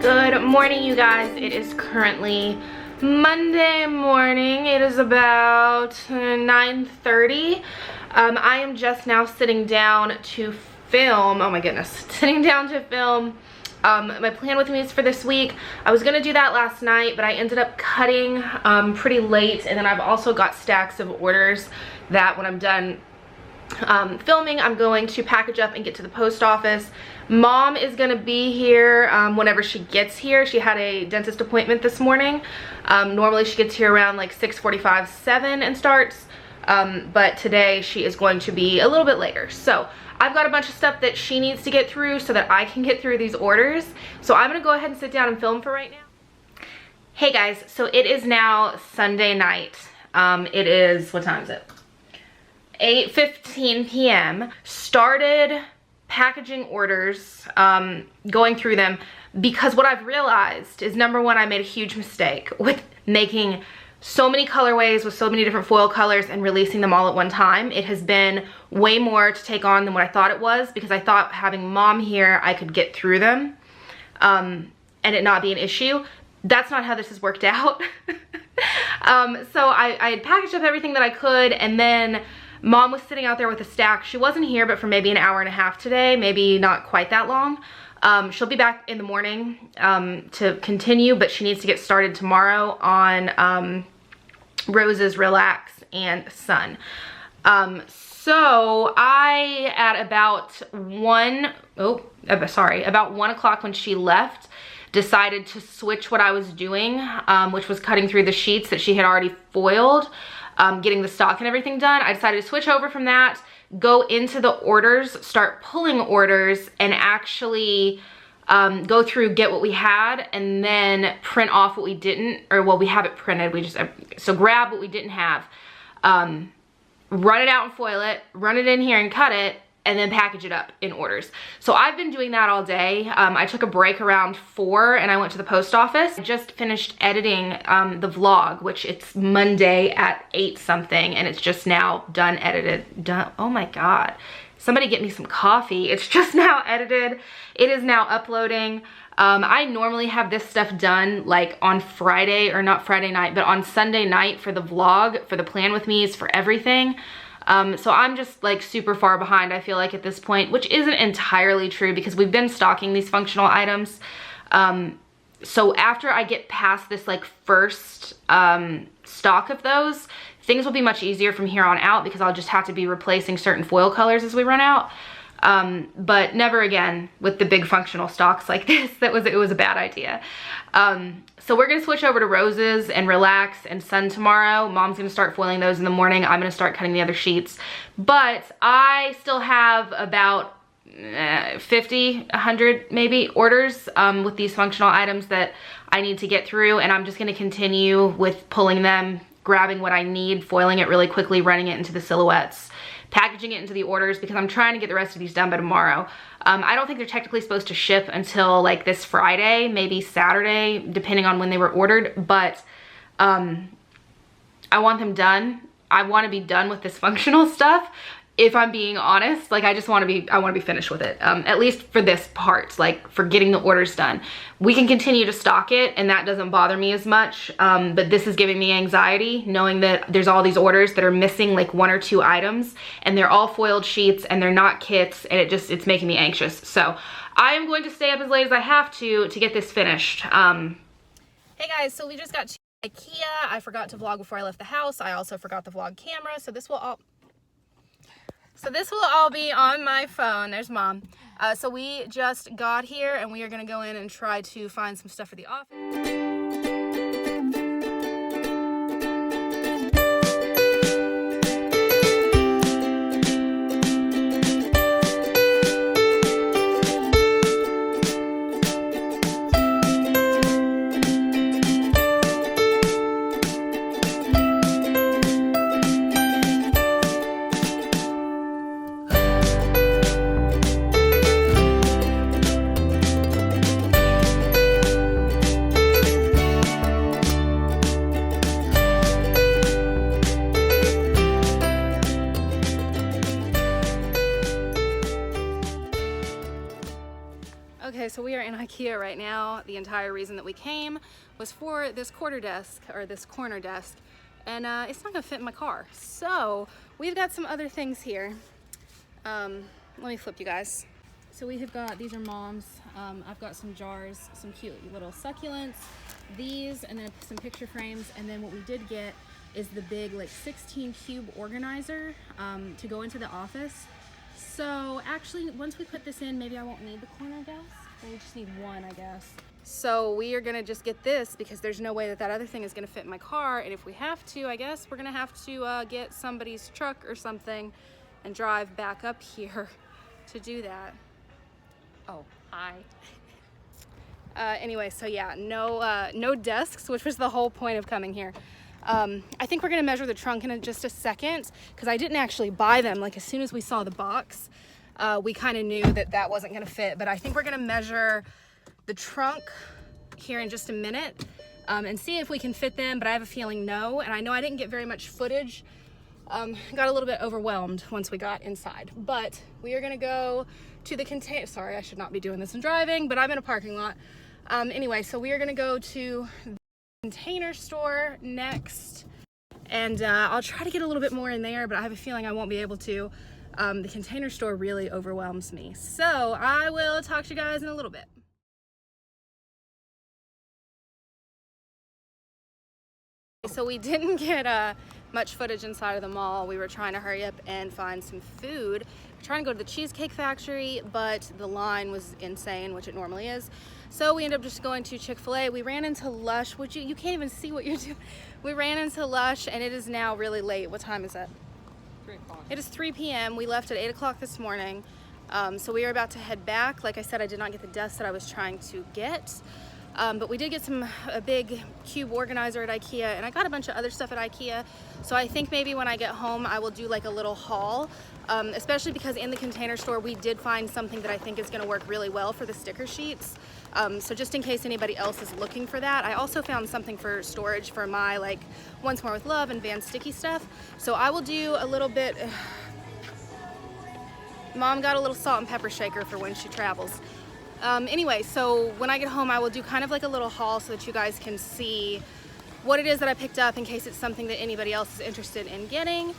Good morning, you guys. It is currently Monday morning. It is about 9:30. I am just now sitting down to film. Oh my goodness, sitting down to film my plan with me is for this week. I was gonna do that last night, but I ended up cutting pretty late, and then I've also got stacks of orders that when I'm done filming, I'm going to package up and get to the post office. Mom is gonna be here whenever she gets here. She had a dentist appointment this morning. Normally she gets here around like 6:45, 7 and starts, but today she is going to be a little bit later. So I've got a bunch of stuff that she needs to get through so that I can get through these orders. So I'm gonna go ahead and sit down and film for right now. Hey guys, so it is now Sunday night. It is, what time is it? 8:15 p.m. Started packaging orders, going through them, because what I've realized is, number one, I made a huge mistake with making so many colorways with so many different foil colors and releasing them all at one time. It has been way more to take on than what I thought it was, because I thought having Mom here I could get through them and it not be an issue. That's not how this has worked out. So I had packaged up everything that I could, and then Mom was sitting out there with a stack. She wasn't here but for maybe an hour and a half today, maybe not quite that long. She'll be back in the morning to continue, but she needs to get started tomorrow on Rose's Relax and Sun. So I, at about 1 o'clock when she left, decided to switch what I was doing, which was cutting through the sheets that she had already foiled, getting the stock and everything done. I decided to switch over from that, go into the orders, start pulling orders, and actually go through, get what we had, and then print off what we didn't, or well, we have it printed. We just, so grab what we didn't have, run it out and foil it, run it in here and cut it, and then package it up in orders. So I've been doing that all day. I took a break around 4 and I went to the post office. I just finished editing the vlog, which it's Monday at 8 something, and it's just now done, edited, done. Oh my God, somebody get me some coffee. It's just now edited. It is now uploading. I normally have this stuff done like on Friday, or not Friday night, but on Sunday night for the vlog, for the plan with me, is for everything. So I'm just like super far behind, I feel like, at this point, which isn't entirely true because we've been stocking these functional items. So after I get past this like first stock of those, things will be much easier from here on out, because I'll just have to be replacing certain foil colors as we run out. But never again with the big functional stocks like this. It was a bad idea. So we're gonna switch over to Roses and Relax and Sun tomorrow. Mom's gonna start foiling those in the morning. I'm gonna start cutting the other sheets. But I still have about 50, 100 maybe orders with these functional items that I need to get through, and I'm just gonna continue with pulling them, grabbing what I need, foiling it really quickly, running it into the silhouettes, packaging it into the orders, because I'm trying to get the rest of these done by tomorrow. I don't think they're technically supposed to ship until like this Friday, maybe Saturday, depending on when they were ordered, but I want them done. I want to be done with this functional stuff, if I'm being honest. Like, I want to be finished with it, at least for this part, like for getting the orders done. We can continue to stock it, and that doesn't bother me as much, but this is giving me anxiety, knowing that there's all these orders that are missing like 1 or 2 items, and they're all foiled sheets and they're not kits, and it's making me anxious. So I am going to stay up as late as I have to get this finished. Hey guys, so we just got to Ikea. I forgot to vlog before I left the house. I also forgot the vlog camera, so this will all be on my phone. There's Mom. So we just got here, and we are gonna go in and try to find some stuff for the office. Okay, so we are in Ikea right now. The entire reason that we came was for this quarter desk, or this corner desk, and it's not gonna fit in my car. So we've got some other things here. Let me flip you guys. So we have got, these are Mom's. I've got some jars, some cute little succulents, these, and then some picture frames. And then what we did get is the big like 16 cube organizer to go into the office. So actually, once we put this in, maybe I won't need the corner desk. We just need one, I guess. So we are gonna just get this because there's no way that that other thing is gonna fit in my car. And if we have to, I guess we're gonna have to get somebody's truck or something and drive back up here to do that. Oh, hi. Anyway, so yeah, no desks, which was the whole point of coming here. I think we're gonna measure the trunk in just a second because I didn't actually buy them. Like as soon as we saw the box, we kind of knew that that wasn't gonna fit, but I think we're gonna measure the trunk here in just a minute and see if we can fit them, but I have a feeling no, and I know I didn't get very much footage. Got a little bit overwhelmed once we got inside, but we are gonna go to the container. Sorry, I should not be doing this and driving, but I'm in a parking lot. Anyway, so we are gonna go to the Container Store next, and I'll try to get a little bit more in there, but I have a feeling I won't be able to. The Container Store really overwhelms me. So I will talk to you guys in a little bit. So we didn't get much footage inside of the mall. We were trying to hurry up and find some food. We're trying to go to the Cheesecake Factory, but the line was insane, which it normally is. So we ended up just going to Chick-fil-A. We ran into Lush, which you can't even see what you're doing. We ran into Lush, and it is now really late. What time is it? 3 o'clock. It is 3 p.m. We left at 8 o'clock this morning. So we are about to head back. Like I said, I did not get the desk that I was trying to get. But we did get a big cube organizer at Ikea, and I got a bunch of other stuff at Ikea. So I think maybe when I get home, I will do like a little haul, especially because in the Container Store, we did find something that I think is gonna work really well for the sticker sheets. So just in case anybody else is looking for that. I also found something for storage for my like Once More With Love and Van Sticky stuff. So I will do a little bit. Mom got a little salt and pepper shaker for when she travels. Anyway, so when I get home, I will do kind of like a little haul so that you guys can see what it is that I picked up in case it's something that anybody else is interested in getting.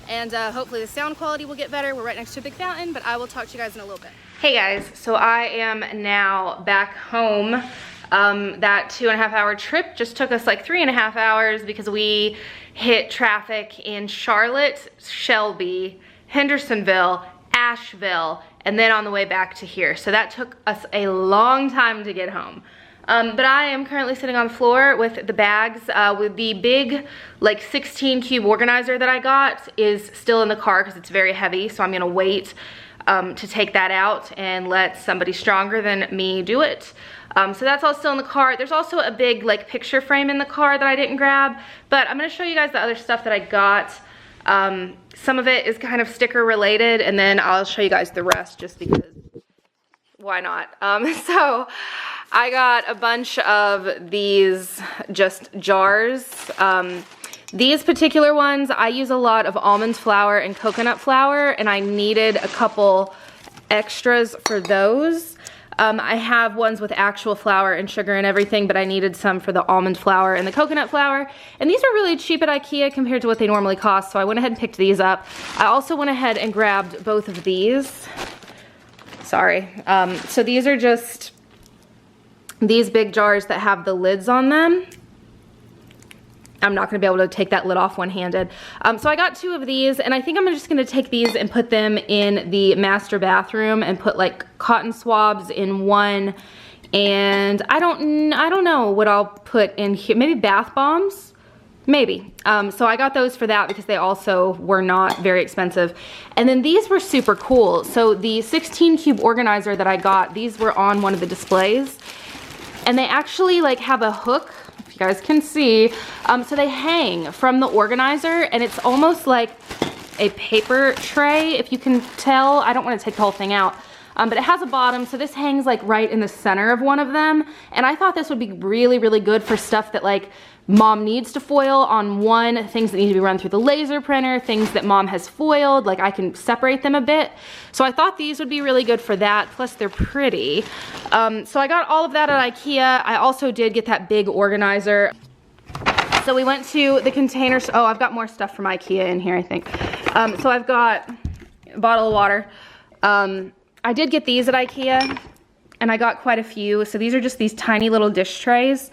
And hopefully the sound quality will get better. We're right next to a big fountain, but I will talk to you guys in a little bit. Hey guys, so I am now back home. That 2.5 hour trip just took us like 3.5 hours because we hit traffic in Charlotte, Shelby, Hendersonville, Asheville, and then on the way back to here. So that took us a long time to get home. But I am currently sitting on the floor with the bags. With the big like 16 cube organizer that I got is still in the car because it's very heavy. So I'm gonna wait to take that out and let somebody stronger than me do it. So that's all still in the car. There's also a big like picture frame in the car that I didn't grab, but I'm gonna show you guys the other stuff that I got. Some of it is kind of sticker related, and then I'll show you guys the rest just because why not? So I got a bunch of these just jars. These particular ones, I use a lot of almond flour and coconut flour, and I needed a couple extras for those. I have ones with actual flour and sugar and everything, but I needed some for the almond flour and the coconut flour. And these are really cheap at Ikea compared to what they normally cost, so I went ahead and picked these up. I also went ahead and grabbed both of these. Sorry. So these are just these big jars that have the lids on them. I'm not gonna be able to take that lid off one-handed. So I got 2 of these, and I think I'm just gonna take these and put them in the master bathroom and put like cotton swabs in one, and I don't know what I'll put in here. Maybe bath bombs, maybe. So I got those for that because they also were not very expensive. And then these were super cool. So the 16 cube organizer that I got, these were on one of the displays, and they actually like have a hook, if you guys can see. So they hang from the organizer, and it's almost like a paper tray, if you can tell. I don't want to take the whole thing out, but it has a bottom, so this hangs like right in the center of one of them. And I thought this would be really, really good for stuff that like mom needs to foil on one, things that need to be run through the laser printer, things that mom has foiled, like I can separate them a bit. So I thought these would be really good for that, plus they're pretty. So I got all of that at Ikea. I also did get that big organizer. So we went to the containers. Oh, I've got more stuff from Ikea in here, I think. So I've got a bottle of water. I did get these at Ikea, and I got quite a few. So these are just these tiny little dish trays.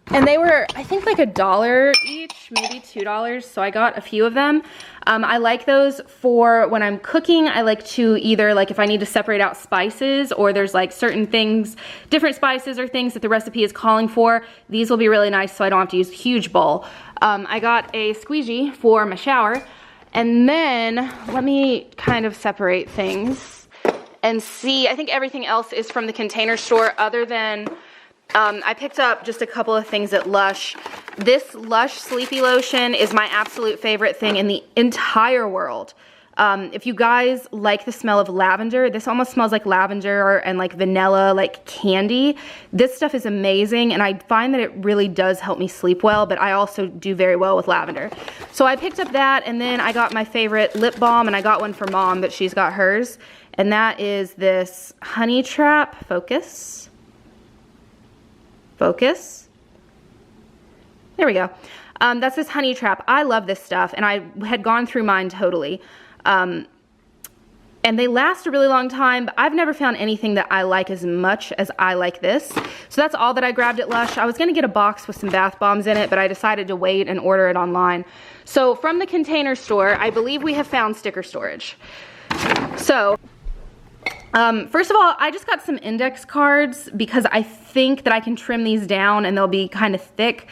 And they were, I think, like $1 each, maybe $2. So I got a few of them. I like those for when I'm cooking. I like to either, like, if I need to separate out spices, or there's like certain things, different spices or things that the recipe is calling for, these will be really nice so I don't have to use a huge bowl. I got a squeegee for my shower. And then let me kind of separate things and see. I think everything else is from the Container Store, other than I picked up just a couple of things at Lush. This Lush Sleepy Lotion is my absolute favorite thing in the entire world. If you guys like the smell of lavender, this almost smells like lavender and like vanilla, like candy. This stuff is amazing, and I find that it really does help me sleep well, but I also do very well with lavender. So I picked up that, and then I got my favorite lip balm, and I got one for mom, but she's got hers. And that is this Honey Trap Focus. There we go. That's this Honey Trap. I love this stuff, and I had gone through mine totally. And they last a really long time, but I've never found anything that I like as much as I like this. So that's all that I grabbed at Lush. I was gonna get a box with some bath bombs in it, but I decided to wait and order it online. So from the Container Store, I believe we have found sticker storage. So first of all, I just got some index cards because I think that I can trim these down and they'll be kind of thick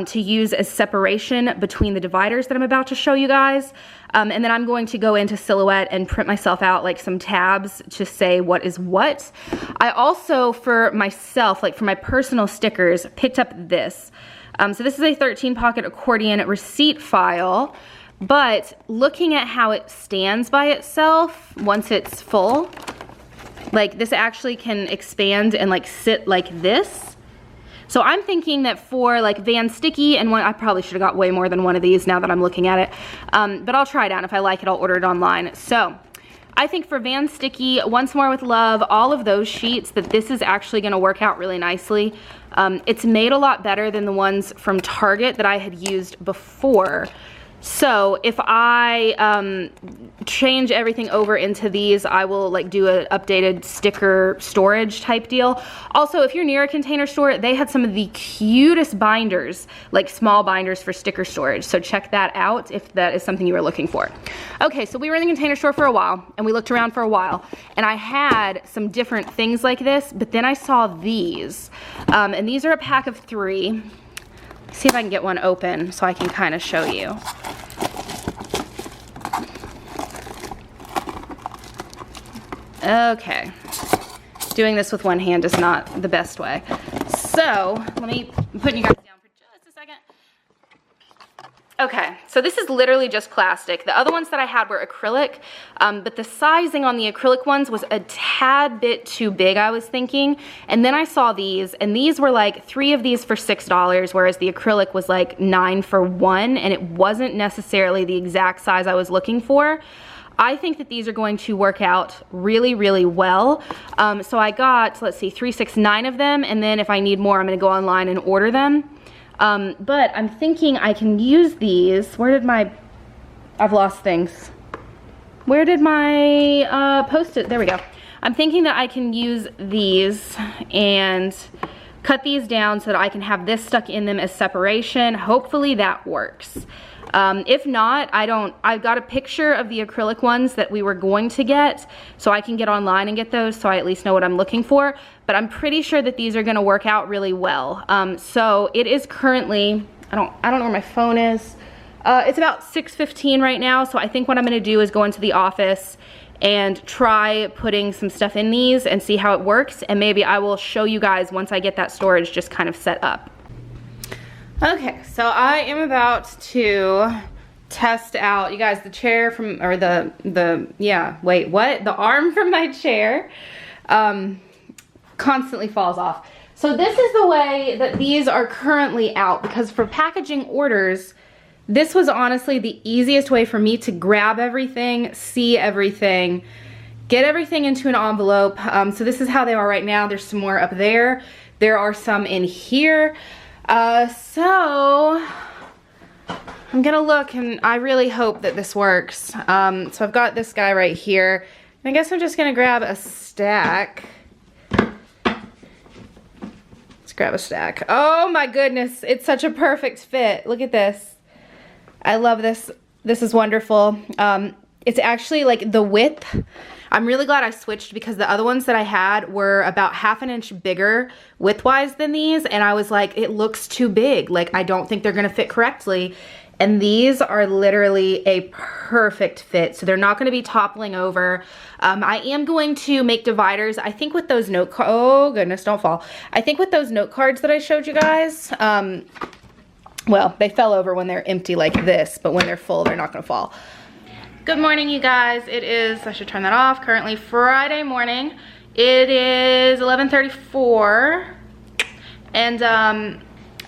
to use as separation between the dividers that I'm about to show you guys. And then I'm going to go into Silhouette and print myself out like some tabs to say what is what. I also, for myself, like for my personal stickers, picked up this. So this is a 13-pocket accordion receipt file. But looking at how it stands by itself once it's full, like this actually can expand and like sit like this. So I'm thinking that for like Van Sticky, and one, I probably should have got way more than one of these now that I'm looking at it. But I'll try it out. If I like it, I'll order it online. So I think for Van Sticky, Once More with Love, all of those sheets, that this is actually gonna work out really nicely. It's made a lot better than the ones from Target that I had used before. So if I change everything over into these, I will like do an updated sticker storage type deal. Also, if you're near a Container Store, they had some of the cutest binders, like small binders for sticker storage. So check that out if that is something you are looking for. Okay, so we were in the Container Store for a while, and we looked around for a while, and I had some different things like this, but then I saw these, and these are a pack of 3. See if I can get one open so I can kind of show you. Okay, doing this with one hand is not the best way. So let me put you guys down for just a second. Okay, so this is literally just plastic. The other ones that I had were acrylic, but the sizing on the acrylic ones was a tad bit too big, I was thinking. And then I saw these, and these were like 3 of these for $6, whereas the acrylic was like 9 for 1, and it wasn't necessarily the exact size I was looking for. I think that these are going to work out really, really well. So I got, let's see, 3, 6, 9 of them, and then if I need more, I'm gonna go online and order them. But I'm thinking I can use these. Where did my, I've lost things. Where did my Post-it, there we go. I'm thinking that I can use these and cut these down so that I can have this stuck in them as separation. Hopefully that works. If not, I've got a picture of the acrylic ones that we were going to get, so I can get online and get those so I at least know what I'm looking for. But I'm pretty sure that these are gonna work out really well. So it is currently, I don't know where my phone is. It's about 6:15 right now, so I think what I'm gonna do is go into the office and try putting some stuff in these and see how it works, and maybe I will show you guys once I get that storage just kind of set up. Okay, so I am about to test out, you guys, the chair from, or yeah, wait, what? The arm from my chair constantly falls off. So this is the way that these are currently out, because for packaging orders, this was honestly the easiest way for me to grab everything, see everything, get everything into an envelope. So this is how they are right now. There's some more up there. There are some in here. So I'm gonna look, and I really hope that this works. So I've got this guy right here. I guess I'm just gonna grab a stack. Let's grab a stack. Oh my goodness, it's such a perfect fit. Look at this. I love this. This is wonderful. It's actually like the width. I'm really glad I switched, because the other ones that I had were about 1/2 inch bigger width-wise than these, and I was like, it looks too big. Like, I don't think they're gonna fit correctly. And these are literally a perfect fit, so they're not going to be toppling over. I am going to make dividers, I think, with those note cards. Oh goodness, don't fall. I think with those note cards that I showed you guys, well, they fell over when they're empty like this, but when they're full, they're not going to fall. Good morning, you guys. It is, I should turn that off, currently Friday morning. It is 11:34, and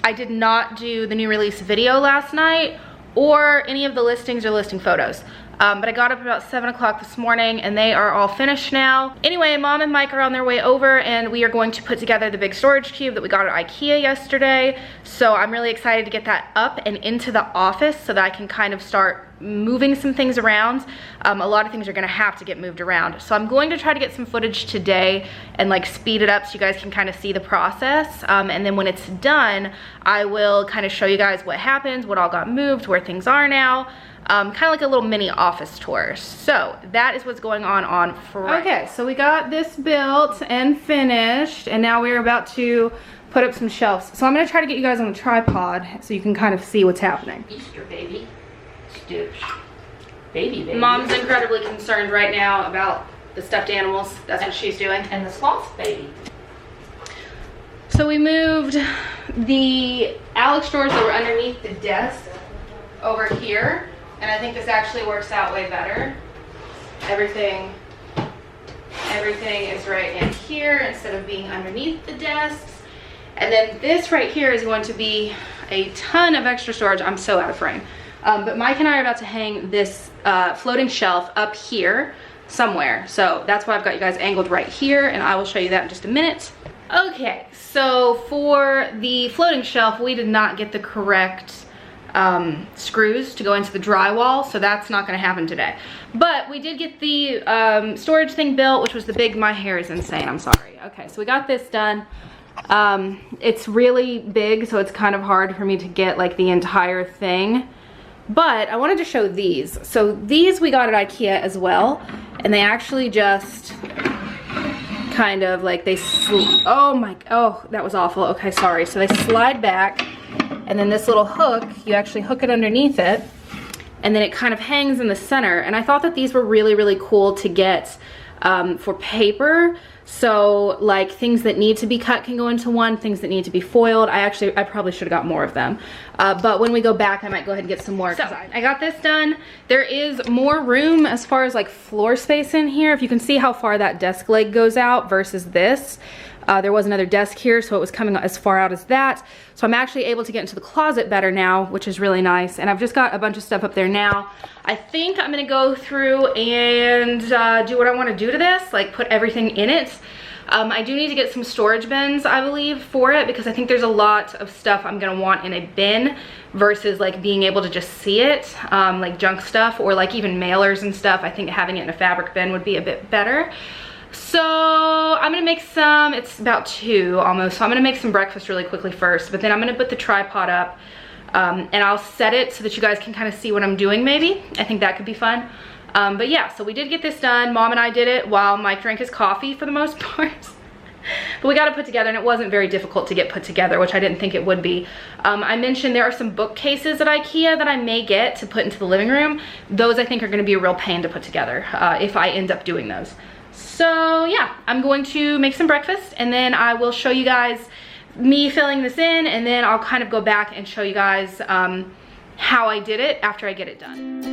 I did not do the new release video last night or any of the listings or listing photos. But I got up about 7 o'clock this morning, and they are all finished now. Anyway, Mom and Mike are on their way over, and we are going to put together the big storage cube that we got at Ikea yesterday. So I'm really excited to get that up and into the office so that I can kind of start moving some things around. A lot of things are gonna have to get moved around. So I'm going to try to get some footage today and like speed it up so you guys can kind of see the process. And then when it's done, I will kind of show you guys what happens, what all got moved, where things are now. Kind of like a little mini office tour. So that is what's going on Friday. Okay, so we got this built and finished, and now we're about to put up some shelves. So I'm gonna try to get you guys on a tripod so you can kind of see what's happening. Easter baby. Stoosh. Baby. Mom's incredibly concerned right now about the stuffed animals. That's what she's doing. And the sloth baby. So we moved the Alex drawers that were underneath the desk over here. And I think this actually works out way better. Everything is right in here instead of being underneath the desks. And then this right here is going to be a ton of extra storage. I'm so out of frame. But Mike and I are about to hang this floating shelf up here somewhere. So that's why I've got you guys angled right here, and I will show you that in just a minute. Okay, so for the floating shelf, we did not get the correct screws to go into the drywall, so that's not gonna happen today. But we did get the storage thing built, which was the big, my hair is insane, I'm sorry. Okay, so we got this done. It's really big, so it's kind of hard for me to get like the entire thing. But I wanted to show these. So these we got at Ikea as well, and they actually just kind of like oh, that was awful. Okay, sorry. So they slide back, and then this little hook, you actually hook it underneath it, and then it kind of hangs in the center. And I thought that these were really, really cool to get for paper. So like things that need to be cut can go into one, things that need to be foiled. I probably should have got more of them. But when we go back, I might go ahead and get some more. So I got this done. There is more room as far as like floor space in here. If you can see how far that desk leg goes out versus this. There was another desk here, so it was coming as far out as that. So I'm actually able to get into the closet better now, which is really nice. And I've just got a bunch of stuff up there now. I think I'm gonna go through and do what I wanna do to this, like put everything in it. I do need to get some storage bins, I believe, for it, because I think there's a lot of stuff I'm gonna want in a bin versus like being able to just see it, like junk stuff or like even mailers and stuff. I think having it in a fabric bin would be a bit better. So I'm gonna make some, it's about 2 almost, so I'm gonna make some breakfast really quickly first, but then I'm gonna put the tripod up and I'll set it so that you guys can kind of see what I'm doing maybe. I think that could be fun. But yeah, so we did get this done. Mom and I did it while Mike drank his coffee for the most part. But we got it put together, and it wasn't very difficult to get put together, which I didn't think it would be. I mentioned there are some bookcases at Ikea that I may get to put into the living room. Those I think are gonna be a real pain to put together if I end up doing those. So yeah, I'm going to make some breakfast, and then I will show you guys me filling this in, and then I'll kind of go back and show you guys how I did it after I get it done.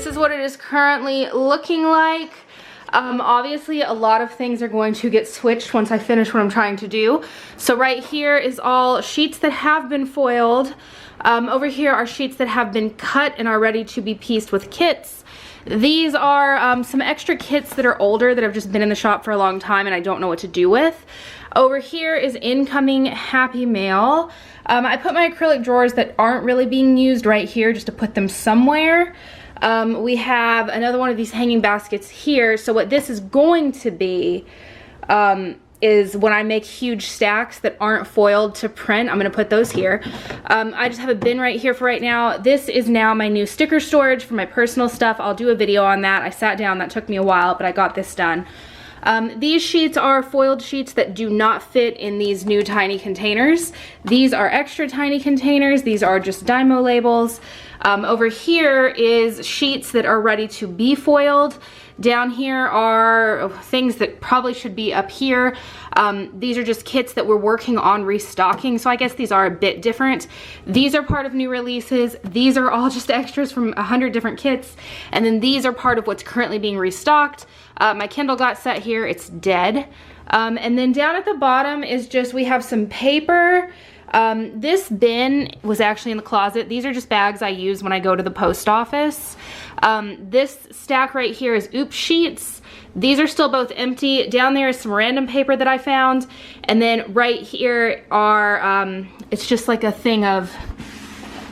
this is what it is currently looking like. Obviously a lot of things are going to get switched once I finish what I'm trying to do. So right here is all sheets that have been foiled. Over here are sheets that have been cut and are ready to be pieced with kits. These are some extra kits that are older that have just been in the shop for a long time and I don't know what to do with. Over here is incoming Happy Mail. I put my acrylic drawers that aren't really being used right here just to put them somewhere. We have another one of these hanging baskets here. So what this is going to be is when I make huge stacks that aren't foiled to print, I'm gonna put those here. I just have a bin right here for right now. This is now my new sticker storage for my personal stuff. I'll do a video on that. I sat down, that took me a while, but I got this done. These sheets are foiled sheets that do not fit in these new tiny containers. These are extra tiny containers. These are just Dymo labels. Over here is sheets that are ready to be foiled. Down here are things that probably should be up here. These are just kits that we're working on restocking, so I guess these are a bit different. These are part of new releases. These are all just extras from 100 different kits, and then these are part of what's currently being restocked. My Kindle got set here, it's dead. And then down at the bottom is just, we have some paper. This bin was actually in the closet. These are just bags I use when I go to the post office. This stack right here is oops sheets. These are still both empty. Down there is some random paper that I found. And then right here are, it's just like a thing of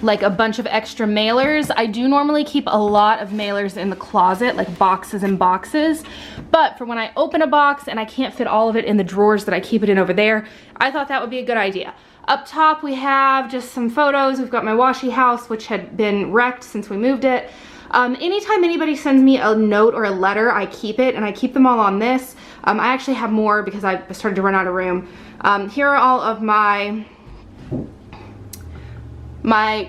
like a bunch of extra mailers. I do normally keep a lot of mailers in the closet, like boxes and boxes, but for when I open a box and I can't fit all of it in the drawers that I keep it in over there, I thought that would be a good idea. Up top we have just some photos. We've got my washi house, which had been wrecked since we moved it. Anytime anybody sends me a note or a letter, I keep it, and I keep them all on this. I actually have more because I started to run out of room. Here are all of my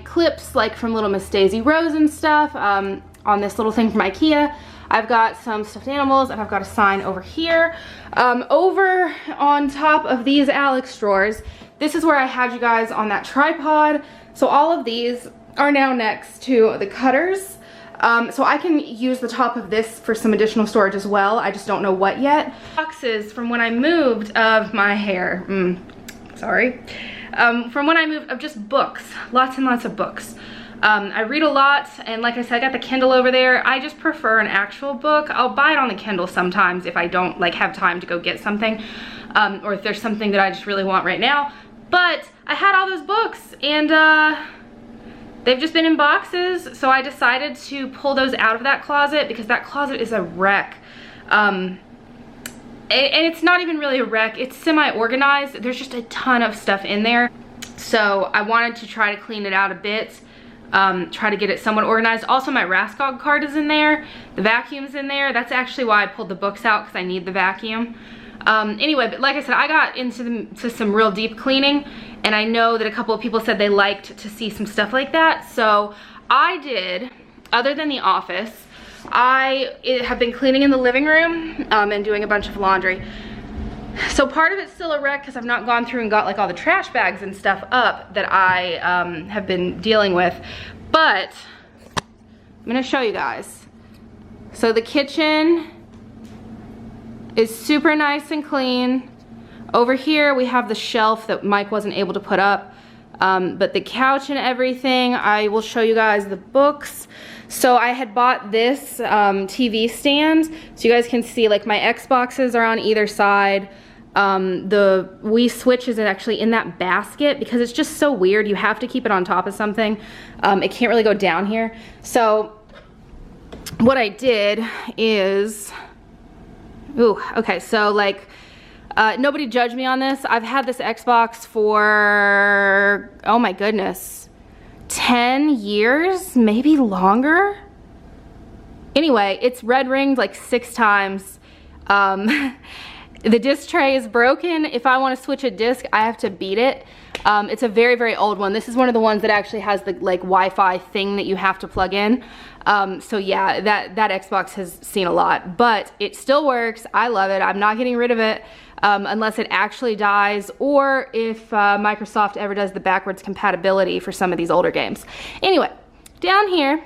clips, like from Little Miss Daisy Rose and stuff, on this little thing from Ikea. I've got some stuffed animals, and I've got a sign over here. Over on top of these Alex drawers, this is where I had you guys on that tripod. So all of these are now next to the cutters. So I can use the top of this for some additional storage as well. I just don't know what yet. Boxes from when I moved of my hair. Sorry. From when I moved, of just books, lots and lots of books. I read a lot, and like I said, I got the Kindle over there. I just prefer an actual book. I'll buy it on the Kindle sometimes if I don't like have time to go get something, or if there's something that I just really want right now. But I had all those books, and they've just been in boxes, so I decided to pull those out of that closet because that closet is a wreck. And it's not even really a wreck, it's semi-organized. There's just a ton of stuff in there. So I wanted to try to clean it out a bit, try to get it somewhat organized. Also, my Raskog card is in there, the vacuum's in there. That's actually why I pulled the books out, because I need the vacuum. Anyway, but like I said, I got into some real deep cleaning, and I know that a couple of people said they liked to see some stuff like that. So I did, other than the office, I have been cleaning in the living room and doing a bunch of laundry. So part of it's still a wreck because I've not gone through and got like all the trash bags and stuff up that I have been dealing with. But I'm gonna show you guys. So the kitchen is super nice and clean. Over here we have the shelf that Mike wasn't able to put up. But the couch and everything, I will show you guys the books. So I had bought this TV stand, so you guys can see like my Xboxes are on either side. The Wii Switch is actually in that basket because it's just so weird. You have to keep it on top of something. It can't really go down here. So what I did is, okay, so like, nobody judge me on this. I've had this Xbox for, oh my goodness, 10 years, maybe longer. Anyway, it's red ringed like 6 times. The disc tray is broken. If I want to switch a disc, I have to beat it. It's a very, very old one. This is one of the ones that actually has the like Wi-Fi thing that you have to plug in. So yeah, that Xbox has seen a lot, but it still works. I love it. I'm not getting rid of it unless it actually dies, or if Microsoft ever does the backwards compatibility for some of these older games. Anyway, down here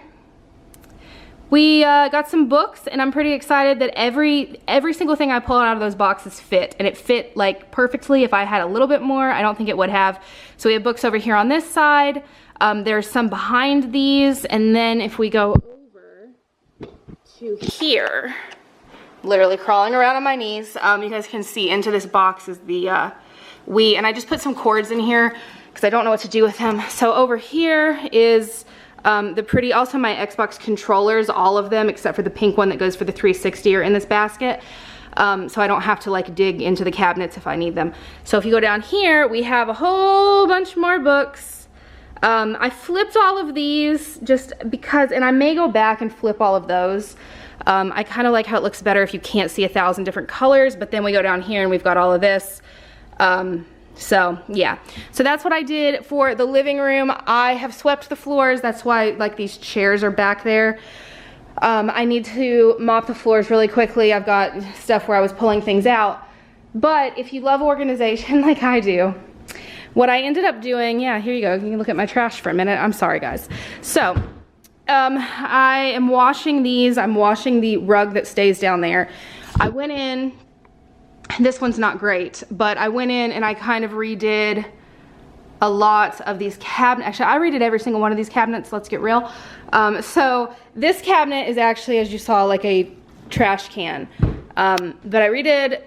we got some books, and I'm pretty excited that every single thing I pulled out of those boxes fit, and it fit like perfectly. If I had a little bit more, I don't think it would have. So we have books over here on this side. There's some behind these, and then if we go over to here, literally crawling around on my knees, you guys can see into this box is the Wii, and I just put some cords in here because I don't know what to do with them. So over here is also my Xbox controllers, all of them except for the pink one that goes for the 360 are in this basket. So I don't have to like dig into the cabinets if I need them. So if you go down here, we have a whole bunch more books. I flipped all of these just because, and I may go back and flip all of those. I kind of like how it looks better if you can't see 1,000 different colors, but then we go down here and we've got all of this. So yeah, so that's what I did for the living room. I have swept the floors. That's why like these chairs are back there. I need to mop the floors really quickly. I've got stuff where I was pulling things out. But if you love organization like I do, what I ended up doing, yeah, here you go. You can look at my trash for a minute. I'm sorry, guys. So I am washing these. I'm washing the rug that stays down there. I went in. This one's not great, but I went in and I kind of redid a lot of these cabinets. Actually, I redid every single one of these cabinets, let's get real. So this cabinet is actually, as you saw, like a trash can. But I redid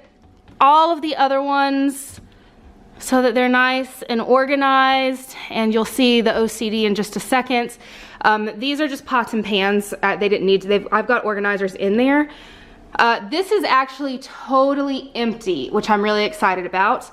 all of the other ones so that they're nice and organized, and you'll see the OCD in just a second. These are just pots and pans. They didn't need to, I've got organizers in there. This is actually totally empty, which I'm really excited about.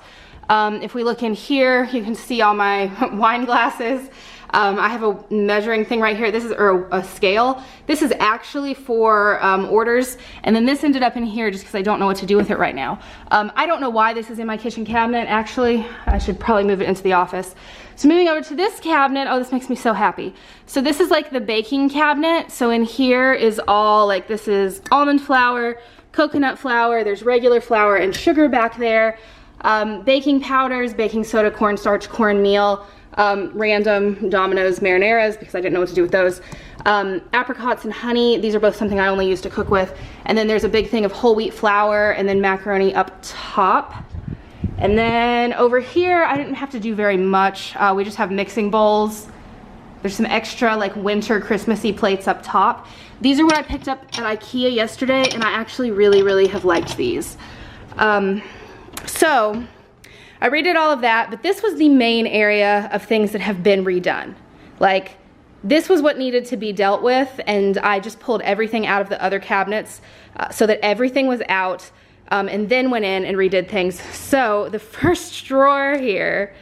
If we look in here, you can see all my wine glasses. I have a measuring thing right here. This is a scale. This is actually for orders, and then this ended up in here just because I don't know what to do with it right now. I don't know why this is in my kitchen cabinet. Actually, I should probably move it into the office. So moving over to this cabinet, oh, this makes me so happy. So this is like the baking cabinet. So in here is all like, this is almond flour, coconut flour, there's regular flour and sugar back there, baking powders, baking soda, cornstarch, cornmeal, random Domino's marinaras because I didn't know what to do with those, apricots and honey. These are both something I only use to cook with. And then there's a big thing of whole wheat flour and then macaroni up top. And then over here, I didn't have to do very much. We just have mixing bowls. There's some extra like winter Christmassy plates up top. These are what I picked up at Ikea yesterday, and I actually really have liked these. So I redid all of that, but this was the main area of things that have been redone. Like, this was what needed to be dealt with, and I just pulled everything out of the other cabinets so that everything was out. And then went in and redid things. So the first drawer here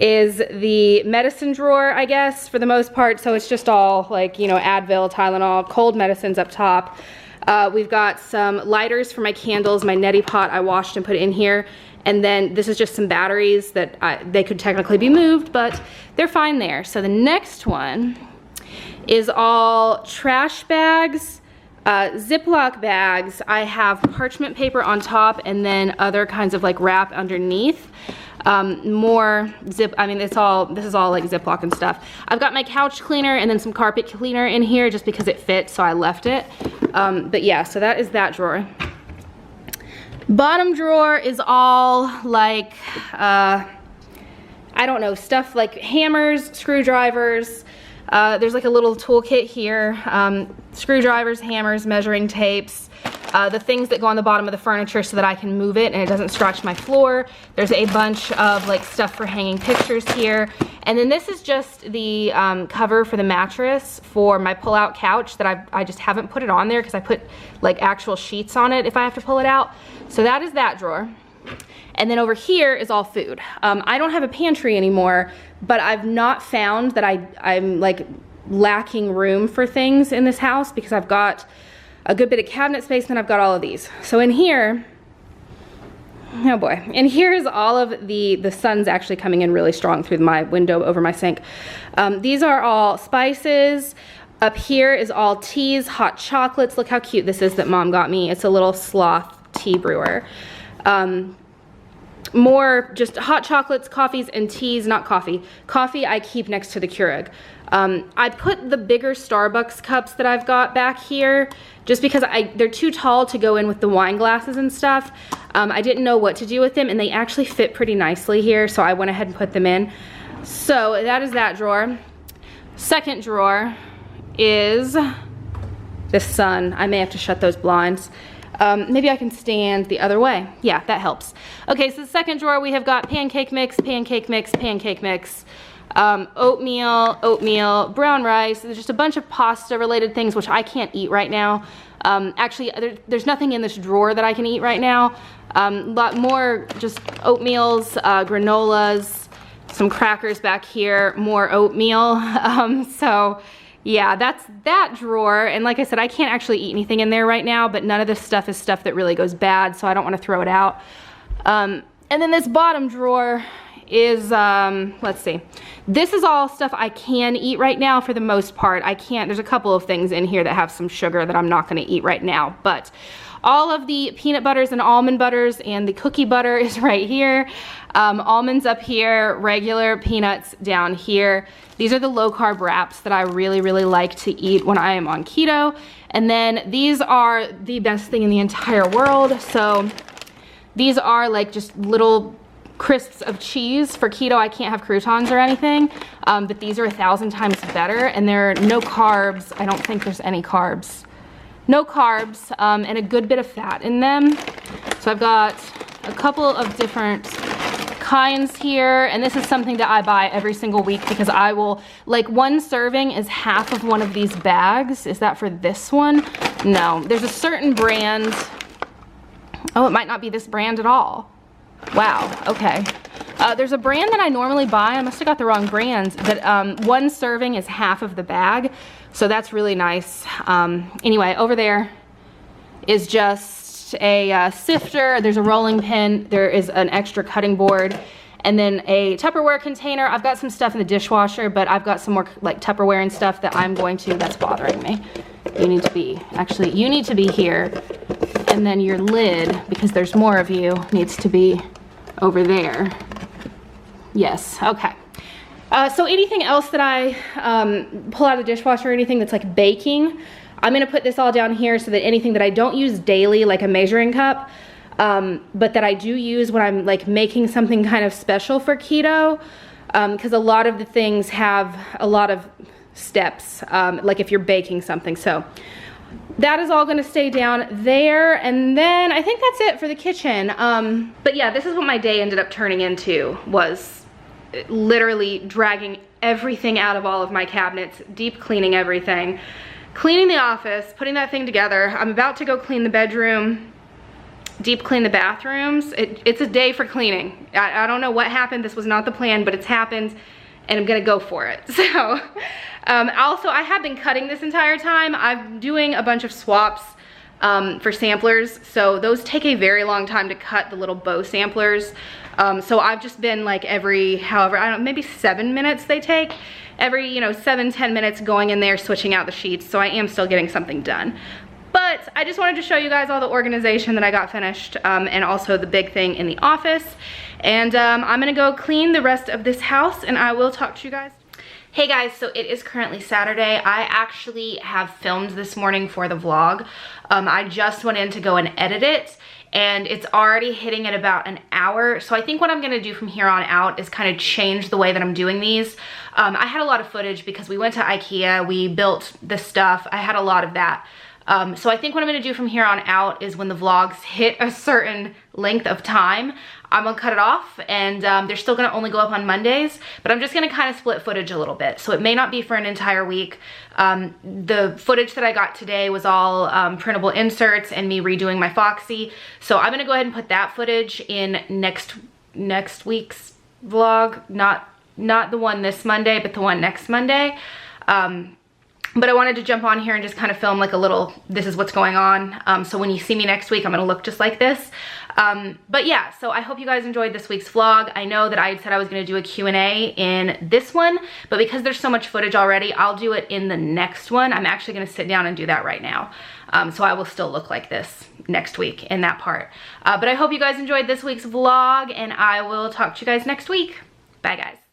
is the medicine drawer, I guess, for the most part. So it's just all like, you know, Advil, Tylenol, cold medicines up top. We've got some lighters for my candles, my neti pot I washed and put in here. And then this is just some batteries that they could technically be moved, but they're fine there. So the next one is all trash bags. Ziploc bags. I have parchment paper on top and then other kinds of like wrap underneath. More zip, I mean, this is all like Ziploc and stuff. I've got my couch cleaner and then some carpet cleaner in here just because it fits, so I left it. But yeah, so that is that drawer. Bottom drawer is all like, I don't know, stuff like hammers, screwdrivers. There's like a little toolkit here, screwdrivers, hammers, measuring tapes, the things that go on the bottom of the furniture so that I can move it and it doesn't scratch my floor. There's a bunch of like stuff for hanging pictures here. And then this is just the cover for the mattress for my pull-out couch that I just haven't put it on there because I put like actual sheets on it if I have to pull it out. So that is that drawer. And then over here is all food. I don't have a pantry anymore, but I've not found that I'm like lacking room for things in this house because I've got a good bit of cabinet space and then I've got all of these. So in here, oh boy, and here is all of the sun's actually coming in really strong through my window over my sink. These are all spices. Up here is all teas, hot chocolates. Look how cute this is that Mom got me. It's a little sloth tea brewer. More just hot chocolates, coffees, and teas, not coffee. Coffee I keep next to the Keurig. I put the bigger Starbucks cups that I've got back here just because they're too tall to go in with the wine glasses and stuff. I didn't know what to do with them, and they actually fit pretty nicely here, so I went ahead and put them in. So that is that drawer. Second drawer is the sun. I may have to shut those blinds. Maybe I can stand the other way. Yeah, that helps. Okay, so the second drawer, we have got pancake mix, pancake mix, pancake mix, oatmeal, brown rice. There's just a bunch of pasta related things which I can't eat right now. Actually, there's nothing in this drawer that I can eat right now. A lot more just oatmeals, granolas, some crackers back here, more oatmeal. So yeah, that's that drawer. And like I said, I can't actually eat anything in there right now, but none of this stuff is stuff that really goes bad, so I don't want to throw it out. And then this bottom drawer is, let's see. This is all stuff I can eat right now for the most part. I can't, there's a couple of things in here that have some sugar that I'm not gonna eat right now, but all of the peanut butters and almond butters and the cookie butter is right here. Almonds up here, regular peanuts down here. These are the low carb wraps that I really, really like to eat when I am on keto. And then these are the best thing in the entire world. So these are like just little crisps of cheese. For keto, I can't have croutons or anything, but these are 1,000 times better, and they're no carbs. I don't think there's any carbs. No carbs, and a good bit of fat in them. So I've got a couple of different kinds here, and this is something that I buy every single week because I will, like, one serving is half of one of these bags. Is that for this one? No, there's a certain brand. Oh, it might not be this brand at all. Wow, okay. There's a brand that I normally buy, I must have got the wrong brand, but one serving is half of the bag, so that's really nice. Anyway, over there is just a sifter, there's a rolling pin, there is an extra cutting board, and then a Tupperware container. I've got some stuff in the dishwasher, but I've got some more like Tupperware and stuff that I'm going to, that's bothering me. You need to be, actually, you need to be here, and then your lid, because there's more of you, needs to be over there. Yes, okay. So anything else that I pull out of the dishwasher or anything that's like baking, I'm gonna put this all down here so that anything that I don't use daily, like a measuring cup, but that I do use when I'm like making something kind of special for keto, because a lot of the things have a lot of steps, like if you're baking something. So that is all gonna stay down there, and then I think that's it for the kitchen. But yeah, this is what my day ended up turning into, was literally dragging everything out of all of my cabinets, deep cleaning everything, cleaning the office, putting that thing together. I'm about to go clean the bedroom, deep clean the bathrooms. It's a day for cleaning. I don't know what happened. This was not the plan, but it's happened, and I'm gonna go for it. So also, I have been cutting this entire time. I'm doing a bunch of swaps for samplers, so those take a very long time to cut, the little bow samplers. So I've just been like every, however, I don't know, maybe 7 minutes they take. Every, 7-10 minutes going in there, switching out the sheets, so I am still getting something done. But I just wanted to show you guys all the organization that I got finished, and also the big thing in the office. And I'm gonna go clean the rest of this house, and I will talk to you guys. Hey guys, so it is currently Saturday. I actually have filmed this morning for the vlog. I just went in to go and edit it, and it's already hitting at about an hour. So I think what I'm gonna do from here on out is kind of change the way that I'm doing these. I had a lot of footage because we went to Ikea, we built the stuff, I had a lot of that. So I think what I'm gonna do from here on out is when the vlogs hit a certain length of time, I'm gonna cut it off, and they're still gonna only go up on Mondays, but I'm just gonna kind of split footage a little bit. So it may not be for an entire week. The footage that I got today was all printable inserts and me redoing my Foxy. So I'm gonna go ahead and put that footage in next week's vlog, not the one this Monday, but the one next Monday. But I wanted to jump on here and just kind of film like a little, this is what's going on. So when you see me next week, I'm gonna look just like this. But yeah, so I hope you guys enjoyed this week's vlog. I know that I had said I was gonna do a Q&A in this one, but because there's so much footage already, I'll do it in the next one. I'm actually gonna sit down and do that right now. So I will still look like this next week in that part. But I hope you guys enjoyed this week's vlog, and I will talk to you guys next week. Bye guys.